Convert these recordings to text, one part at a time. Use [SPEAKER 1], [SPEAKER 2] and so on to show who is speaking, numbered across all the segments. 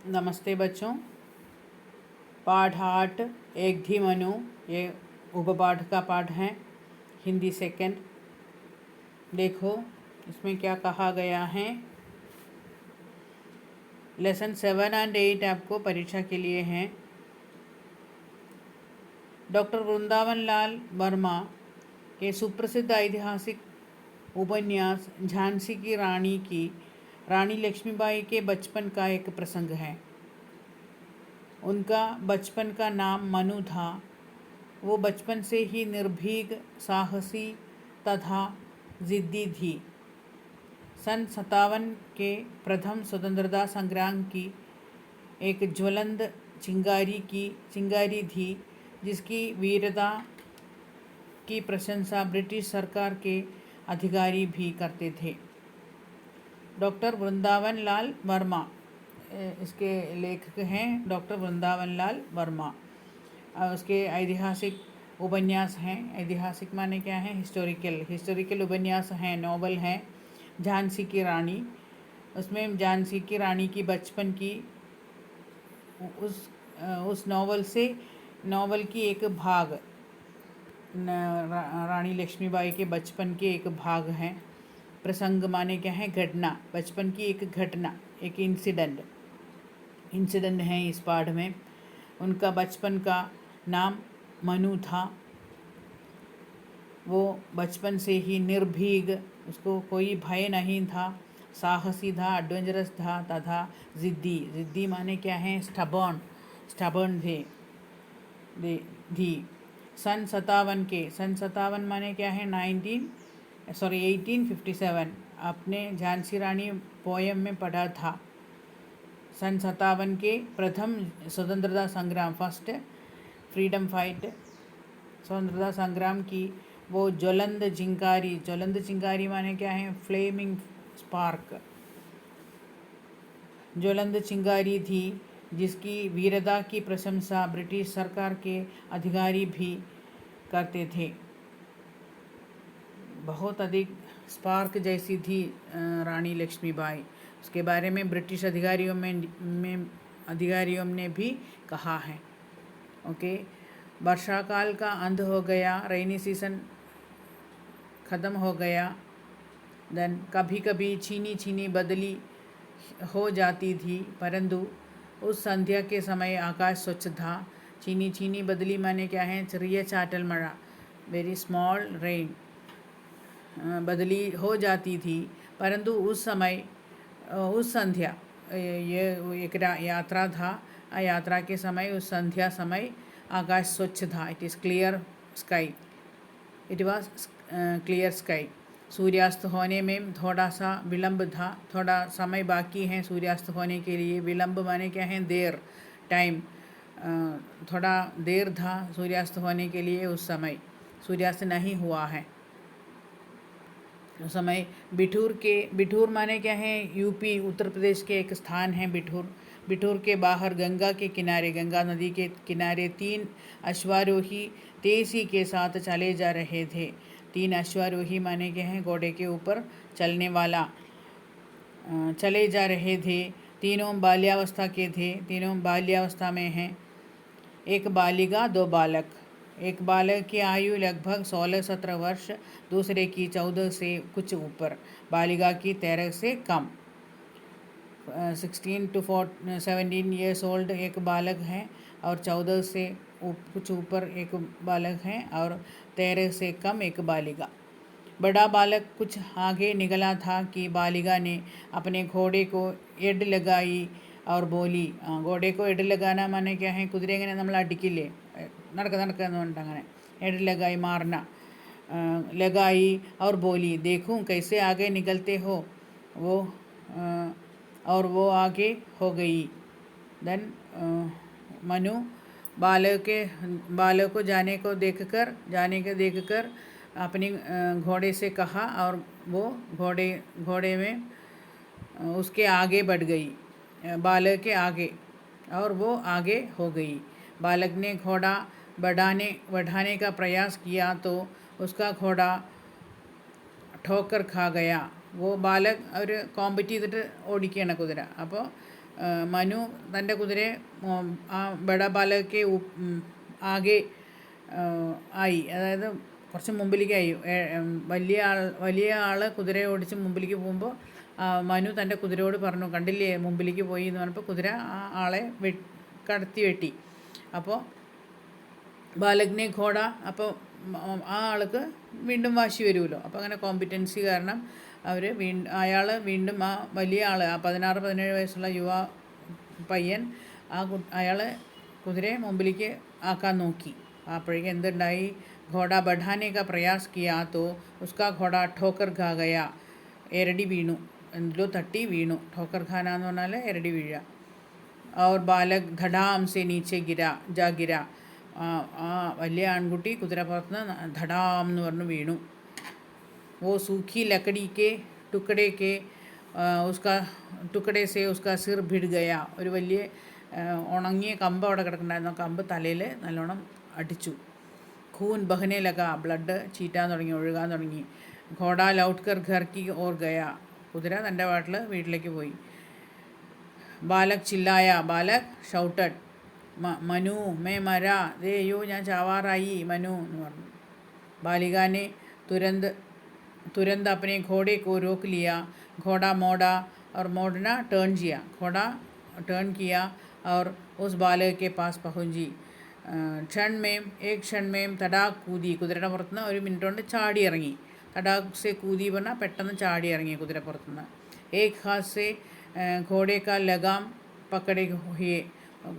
[SPEAKER 1] नमस्ते बच्चों। पाठ 8 एक धी मनु, ये उपपाठ का पाठ है, हिंदी सेकंड। देखो इसमें क्या कहा गया है। लेसन 7 और 8 आपको परीक्षा के लिए हैं। डॉक्टर वृंदावन लाल वर्मा के सुप्रसिद्ध ऐतिहासिक उपन्यास झांसी की रानी लक्ष्मीबाई के बचपन का एक प्रसंग है। उनका बचपन का नाम मनु था। वो बचपन से ही निर्भीक, साहसी तथा जिद्दी थी। सन 57 के प्रथम स्वतंत्रता संग्राम की एक ज्वलंत चिंगारी थी, जिसकी वीरता की प्रशंसा ब्रिटिश सरकार के अधिकारी भी करते थे। डॉक्टर वृंदावन लाल वर्मा इसके लेखक हैं। डॉक्टर वृंदावन लाल वर्मा उसके ऐतिहासिक उपन्यास हैं। ऐतिहासिक माने क्या है? हिस्टोरिकल उपन्यास हैं, नॉवल हैं। झांसी की रानी, उसमें झांसी की रानी की बचपन की उस नॉवल की एक भाग रानी लक्ष्मीबाई के बचपन के एक भाग हैं। प्रसंग माने क्या है? घटना, बचपन की एक घटना, एक इंसिडेंट है इस पाठ में। उनका बचपन का नाम मनु था। वो बचपन से ही निर्भीक, उसको कोई भय नहीं था, साहसी था, एडवेंचरस था तथा जिद्दी माने क्या है? स्टबर्न थी। सन 57 माने क्या है? 1857 आपने झांसी रानी पोयम में पढ़ा था। सन 57 के प्रथम स्वतंत्रता संग्राम, फर्स्ट फ्रीडम फाइट, स्वतंत्रता संग्राम की वो ज्वलंत चिंगारी माने क्या है? फ्लेमिंग स्पार्क, ज्वलंत चिंगारी थी, जिसकी वीरता की प्रशंसा ब्रिटिश सरकार के अधिकारी भी करते थे। बहुत अधिक स्पार्क जैसी थी रानी लक्ष्मीबाई। उसके बारे में ब्रिटिश अधिकारियों ने भी कहा है। ओके, वर्षा काल का अंत हो गया, रेनी सीजन ख़त्म हो गया। देन कभी कभी छीनी बदली हो जाती थी, परंतु उस संध्या के समय आकाश स्वच्छ था। छीनी बदली माने क्या है? ചെറിയ ചാറ്റൽ മഴ, वेरी स्मॉल रेन, बदली हो जाती थी, परंतु उस समय उस संध्या, ये एक यात्रा था। यात्रा के समय, उस संध्या समय आकाश स्वच्छ था। It is clear sky, it was clear sky. सूर्यास्त होने में थोड़ा सा विलम्ब था, थोड़ा समय बाकी है सूर्यास्त होने के लिए। विलम्ब माने क्या है? देर, टाइम, थोड़ा देर था सूर्यास्त होने के लिए। उस समय सूर्यास्त नहीं हुआ है। उस समय बिठूर माने क्या है? यूपी उत्तर प्रदेश के एक स्थान है बिठूर के बाहर गंगा नदी के किनारे 3 अश्वारोही तेजी के साथ चले जा रहे थे। 3 अश्वारोही माने क्या है? घोड़े के ऊपर चलने वाला चले जा रहे थे। तीनों बाल्यावस्था के थे, तीनों बाल्यावस्था में हैं। एक बालिका, 2 बालक। एक बालक की आयु लगभग 16-17 वर्ष, दूसरे की 14 से कुछ ऊपर, बालिका की 13 से कम। 16 to 17 ईयर्स ओल्ड एक बालक है, और 14 से कुछ ऊपर एक बालक है, और 13 से कम एक बालिका। बड़ा बालक कुछ आगे निकला था कि बालिका ने अपने घोड़े को एड लगाई और बोली। घोड़े को एड लगाना माने क्या है? कुതിര എങ്ങനെ നമ്മൾ അടിക്കില്ലേ? നടക്ക എന്ന് പറഞ്ഞിട്ട് അങ്ങനെ एड लगाई, मारना। लगाई और बोली, देखूं कैसे आगे निकलते हो। वो आगे हो गई। देन मनु बालक को जाने को देखकर अपने घोड़े से कहा, और वो घोड़े में उसके आगे बढ़ गई, बालक के आगे, और वो आगे हो गई। बालक ने घोड़ा बढ़ाने का प्रयास किया तो उसका घोड़ा ठोकर खा गया। वो बालक और കോമ്പറ്റ് ചെയ്തിട്ട് ഓടിക്കുകയാണ് കുതിര. അപ്പോൾ മനു തൻ്റെ കുതിരയെ ആ ബഡ ബാലക് ആകെ ആയി, അതായത് കുറച്ച് മുമ്പിലേക്കായി. വലിയ ആൾ കുതിരയെ ഓടിച്ച് മുമ്പിലേക്ക് പോകുമ്പോൾ മനു തൻ്റെ കുതിരയോട് പറഞ്ഞു, കണ്ടില്ലേ മുമ്പിലേക്ക് പോയി എന്ന് പറഞ്ഞപ്പോൾ കുതിര ആ ആളെ കടത്തി വെട്ടി. അപ്പോൾ ബാലകിനെ ഘോട, അപ്പോൾ ആ ആൾക്ക് വീണ്ടും വാശി വരുമല്ലോ. അപ്പോൾ അങ്ങനെ കോമ്പിറ്റൻസി കാരണം അയാൾ വീണ്ടും ആ വലിയ ആൾ, ആ 16-17 വയസ്സുള്ള യുവ പയ്യൻ അയാൾ കുതിരയെ മുമ്പിലേക്ക് ആക്കാൻ നോക്കി. അപ്പോഴേക്കും എന്തുണ്ടായി? ഘോട बढ़ाने का प्रयास किया तो उसका घोड़ा ठोकर खा गया. എരടി വീണു, എന്തിലോ തട്ടി വീണു. ठोकर खाना എന്ന് പറഞ്ഞാൽ എരടി വീഴുക. और बालक धड़ाम से नीचे गिरा. ആ വലിയ ആൺകുട്ടി കുതിരപ്പുറത്തുനിന്ന് ധടാം എന്ന് പറഞ്ഞു വീണു. वो सूखी लकड़ी के टुकड़े से उसका सिर भिड़ गया. ഒരു വലിയ ഉണങ്ങിയ കമ്പ് അവിടെ കിടക്കുന്നുണ്ടായിരുന്നു. കമ്പ് തലയിൽ നല്ലോണം അടിച്ചു. खून बहने लगा. ബ്ലഡ് ചീറ്റാൻ തുടങ്ങി, ഒഴുകാൻ തുടങ്ങി. ഘോട ലൗട്ട് കർ ഘർ की ओर गया. കുതിര തൻ്റെ വീട്ടിലേക്ക് പോയി. Balak ചില്ലായ. Balak shouted, Manu may മരാ, ദേ അയ്യോ ഞാൻ ചാവാറായി മനു എന്ന് പറഞ്ഞു. ബാലികാനെ तुरंत अपने घोड़े को रोक लिया. घोड़ा मोड़ा और मोड़ना टर्न किया. घोड़ा टर्न किया और उस बालक के पास पहुंची. एक क्षण में तड़ाक कूदी. കുതിരയുടെ പുറത്തുനിന്ന് ഒരു മിനിറ്റ് കൊണ്ട് ചാടി ഇറങ്ങി. തടാക് സെ കൂതി പറഞ്ഞാൽ പെട്ടെന്ന് ചാടി ഇറങ്ങി കുതിരപ്പുറത്തുനിന്ന്. एक हाथ से घोड़े का लगाम पकड़े हुए.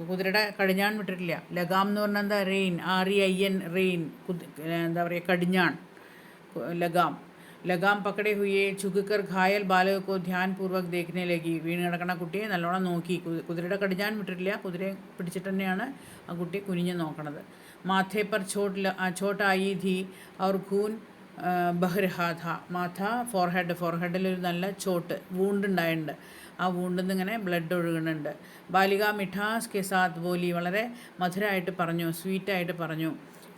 [SPEAKER 1] കുതിരയുടെ കടിഞ്ഞാൺ വിട്ടിട്ടില്ല. ലഗാം എന്ന് പറഞ്ഞാൽ എന്താ? റെയിൻ, REIN, റെയിൻ, എന്താ പറയുക, കടിഞ്ഞാൺ, लगाम पकड़े हुए झुककर घायल बालक को ध्यानपूर्वक देखने लगी. വീണ് കിടക്കണ കുട്ടിയെ നല്ലോണം നോക്കി. കുതിരയുടെ കടിഞ്ഞാൻ വിട്ടിട്ടില്ല, കുതിരയെ പിടിച്ചിട്ട് തന്നെയാണ് ആ കുട്ടി കുനിഞ്ഞ് നോക്കണത്. മാഥേ പർ ചോട്ട് ആയി ധി और खून बह रहा था. മാഥ ഫോർഹെഡിൽ ഒരു നല്ല ചോട്ട്, വൂണ്ടുണ്ടായിട്ടുണ്ട്. ആ വൂണ്ടിൽ നിന്ന് ഇങ്ങനെ ബ്ലഡ് ഒഴുകുന്നുണ്ട്. ബാലിക മിഠാസ് കെ സാത്ത് ബോലി. വളരെ മധുരമായിട്ട് പറഞ്ഞു, സ്വീറ്റായിട്ട് പറഞ്ഞു.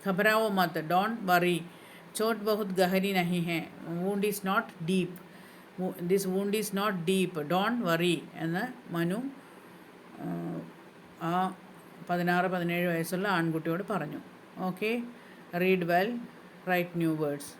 [SPEAKER 1] ഘബരാവോ മത്, ഡോണ്ട് വറി, चोट बहुत गहरी नहीं है. wound is not deep. this wound is not deep, don't worry എന്ന് മനു ആ 16-17 വയസ്സുള്ള ആൺകുട്ടിയോട് പറഞ്ഞു. Okay, read well, write new words.